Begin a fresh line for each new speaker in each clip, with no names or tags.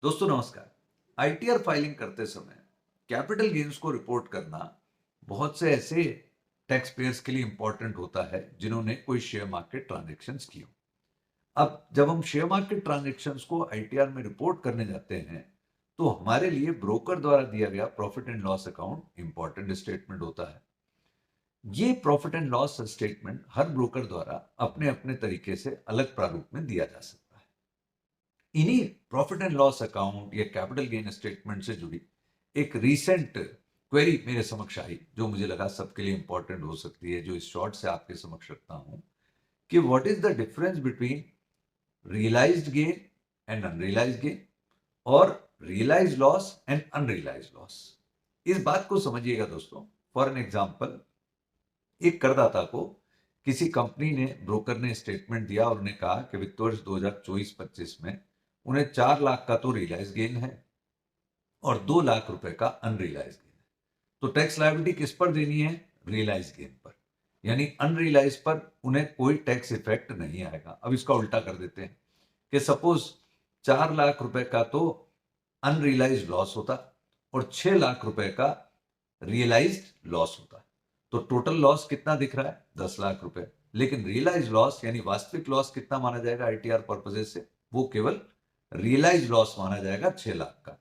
दोस्तों नमस्कार। ITR filing करते समय कैपिटल गेन्स को रिपोर्ट करना बहुत से ऐसे टैक्स पेयर्स के लिए इंपॉर्टेंट होता है जिन्होंने कोई शेयर मार्केट ट्रांजैक्शंस की हो। अब जब हम शेयर मार्केट ट्रांजैक्शंस को आईटीआर में रिपोर्ट करने जाते हैं तो हमारे लिए ब्रोकर द्वारा दिया गया profit and loss account important statement होता है। ये profit and loss statement her broker द्वारा अपने अपने तरीके से अलग प्रारूप में दिया जा सकता है। इन्हीं प्रॉफिट एंड लॉस अकाउंट या कैपिटल गेन स्टेटमेंट से जुड़ी एक रीसेंट क्वेरी मेरे समक्ष आई जो मुझे लगा सबके लिए इंपॉर्टेंट हो सकती है, जो इस शॉर्ट से आपके समक्ष रखता हूं कि what is the difference between realised gain and unrealised gain और realised loss and unrealised loss. इस बात को समझिएगा दोस्तों। फॉर एन एग्जांपल, एक करदाता को किसी कंपनी ने ब्रोकर ने स्टेटमेंट दिया और उन्हें कहा कि वित्त वर्ष 2024-25 में उन्हें 4 लाख का तो रियलाइज गेन है और 2 लाख रुपए का अनरियलाइज गेन है। तो टैक्स लायबिलिटी किस पर देनी है? रियलाइज गेन पर, यानी अनरियलाइज पर उन्हें कोई टैक्स इफेक्ट नहीं आएगा। अब इसका उल्टा कर देते हैं कि सपोज 4 लाख रुपए का तो अनरियलाइज लॉस होता और 6 लाख रुपए का रियलाइज्ड लॉस होता, तो टोटल लॉस कितना दिख रहा है? 10 लाख रुपए। लेकिन रियलाइज लॉस यानी वास्तविक लॉस कितना माना जाएगा आईटीआर पर्पजेज से? वो केवल रियलाइज लॉस माना जाएगा 6 लाख का।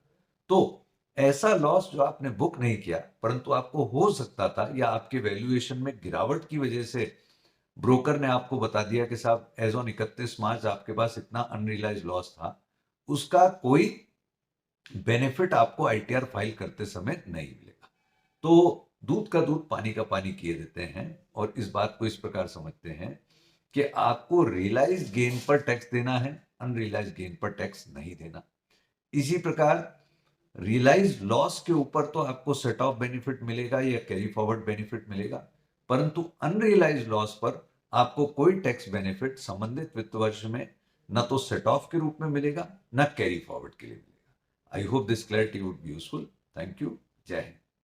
तो ऐसा लॉस जो आपने बुक नहीं किया परंतु आपको हो सकता था या आपके वैल्यूएशन में गिरावट की वजह से ब्रोकर ने आपको बता दिया कि साहब एज ऑन 31 मार्च आपके पास इतना अनरियलाइज लॉस था, उसका कोई बेनिफिट आपको आईटीआर फाइल करते समय नहीं मिलेगा। तो दूध का दूध पानी का पानी किए देते हैं और इस बात को इस प्रकार समझते हैं कि आपको रियलाइज गेन पर टैक्स देना है, अनरियलाइज गेन पर टैक्स नहीं देना। इसी प्रकार रियलाइज लॉस के ऊपर तो आपको सेट ऑफ बेनिफिट मिलेगा या कैरी फॉरवर्ड बेनिफिट मिलेगा, परंतु अनरियलाइज लॉस पर आपको कोई टैक्स बेनिफिट संबंधित वित्त वर्ष में न तो सेट ऑफ के रूप में मिलेगा न कैरी फॉरवर्ड के लिए मिलेगा। I hope this clarity would be useful. Thank you. जय हिंद।